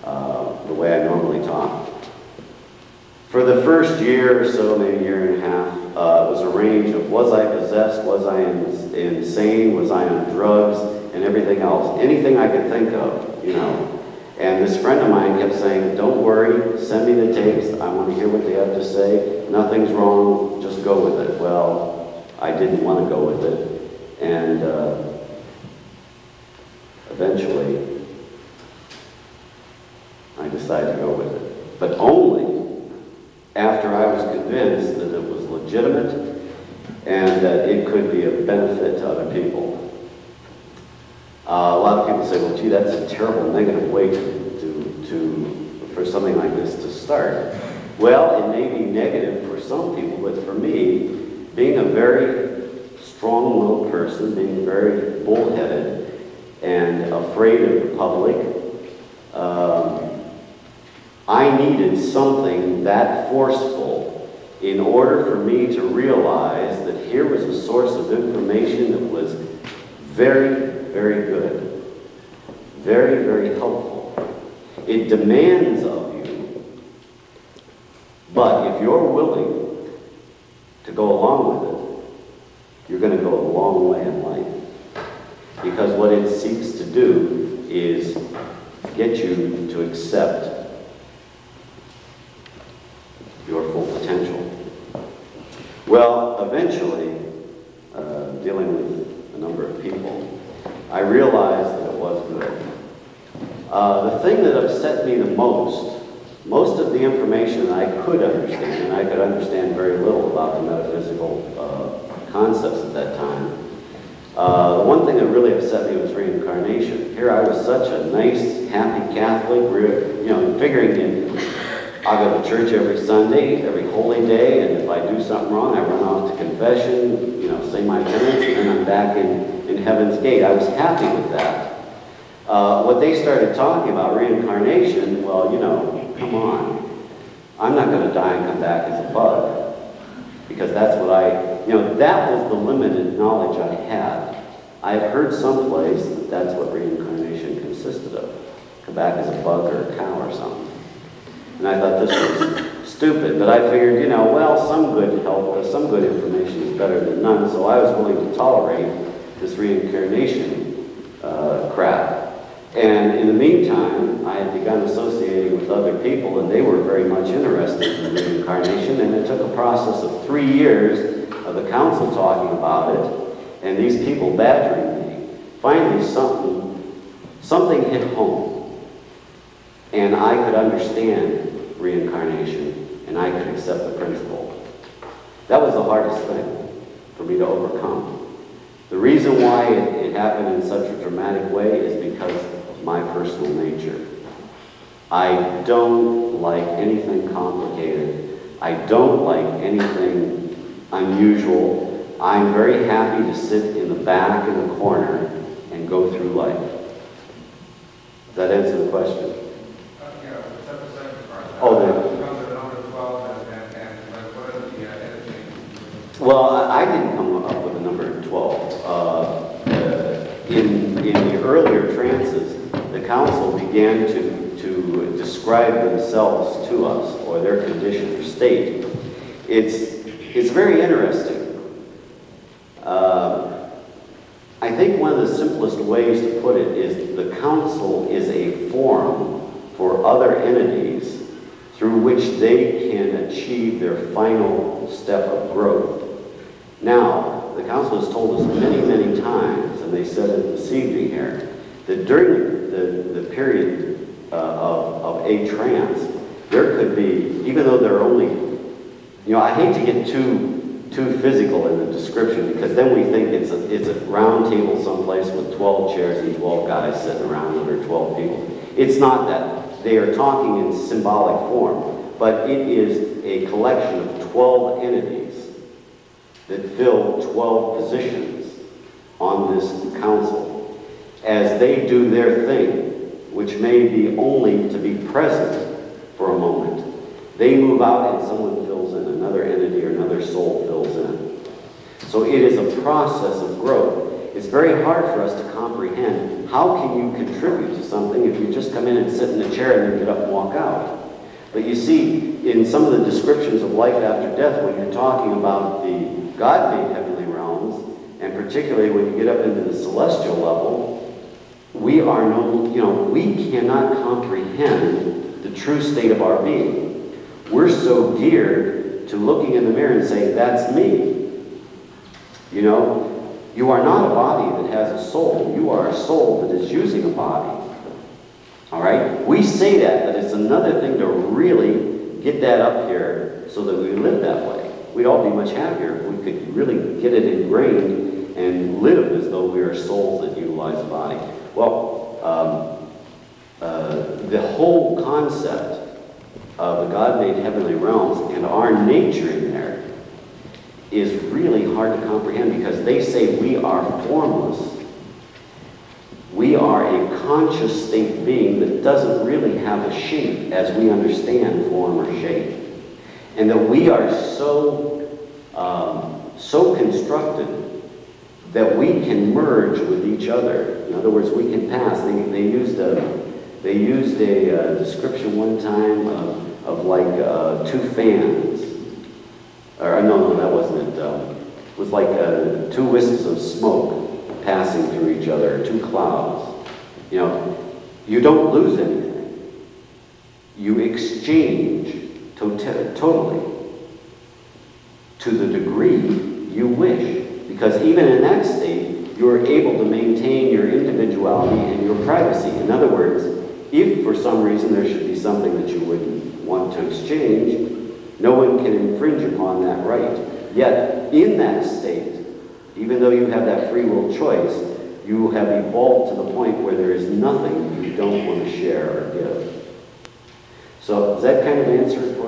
the way I normally talk. For the first year or so, maybe year and a half, it was a range of was I possessed, was I insane, was I on drugs, and everything else. Anything I could think of, you know. And this friend of mine kept saying, don't worry, send me the tapes, I want to hear what they have to say, nothing's wrong, just go with it. Well, I didn't want to go with it, and eventually I decided to go with it. But only after I was convinced that it was legitimate and that it could be of benefit to other people. A lot of people say, well, gee, that's a terrible negative way for something like this to start. Well, it may be negative for some people, but for me, being a very strong-willed person, being very bullheaded and afraid of the public, I needed something that forceful in order for me to realize that here was a source of information that was very, very good, very, very helpful. It demands of you, but if you're willing to go along with it, you're going to go a long way in life. Because what it seeks to do is get you to accept your full potential. Well, eventually, dealing with a number of people, I realized that it was good. The thing that upset me the most of the information I could understand, and I could understand very little about the metaphysical concepts at that time, the one thing that really upset me was reincarnation. Here I was such a nice, happy Catholic, you know, figuring I'll go to church every Sunday, every holy day, and if I do something wrong, I run off to confession, you know, say my penance, and then I'm back in Heaven's Gate. I was happy with that. What they started talking about, reincarnation, well, you know, come on. I'm not going to die and come back as a bug, because that's what that was the limited knowledge I had. I had heard someplace that that's what reincarnation consisted of. Come back as a bug or a cow or something. And I thought this was stupid, but I figured, you know, well, some good information is better than none, so I was willing to tolerate this reincarnation crap. And in the meantime, I had begun associating with other people, and they were very much interested in reincarnation, and it took a process of 3 years of the council talking about it, and these people badgering me. Finally, something hit home, and I could understand reincarnation, and I could accept the principle. That was the hardest thing for me to overcome. The reason why it happened in such a dramatic way is because of my personal nature. I don't like anything complicated. I don't like anything unusual. I'm very happy to sit in the back in the corner and go through life. Does that answer the question? Well, I didn't come up with the number 12. In the earlier trances, the council began to describe themselves to us, or their condition or state. It's very interesting. I think one of the simplest ways to put it is the council is a forum for other entities through which they can achieve their final step of growth. Now, the council has told us many, many times, and they said it this evening here, that during the period of a trance, there could be, even though there are only, you know, I hate to get too physical in the description, because then we think it's a round table someplace with 12 chairs and 12 guys sitting around under 12 people. It's not that. They are talking in symbolic form, but it is a collection of 12 entities that fill 12 positions on this council. As they do their thing, which may be only to be present for a moment, they move out and someone fills in, another entity or another soul fills in. So it is a process of growth. It's very hard for us to comprehend how can you contribute to something if you just come in and sit in a chair and then get up and walk out? But you see, in some of the descriptions of life after death, when you're talking about the God-made heavenly realms, and particularly when you get up into the celestial level, we are we cannot comprehend the true state of our being. We're so geared to looking in the mirror and saying, that's me. You know, you are not a body that has a soul. You are a soul that is using a body. All right? We say that, but it's another thing to really get that up here so that we live that way. We'd all be much happier if we could really get it ingrained and live as though we are souls that utilize a body. Well, the whole concept of the God-made heavenly realms and our nature in there is really hard to comprehend, because they say we are formless. We are a conscious state being that doesn't really have a shape as we understand form or shape. And that we are so constructed that we can merge with each other. In other words, we can pass. They used a description one time of like two fans. Or no, that wasn't it. It was like two wisps of smoke passing through each other, two clouds. You know, you don't lose anything. You exchange totally to the degree you wish. Because even in that state, you're able to maintain your individuality and your privacy. In other words, if for some reason there should be something that you wouldn't want to exchange, no one can infringe upon that right. Yet, in that state, even though you have that free will choice, you have evolved to the point where there is nothing you don't want to share or give. So, does that kind of answer it for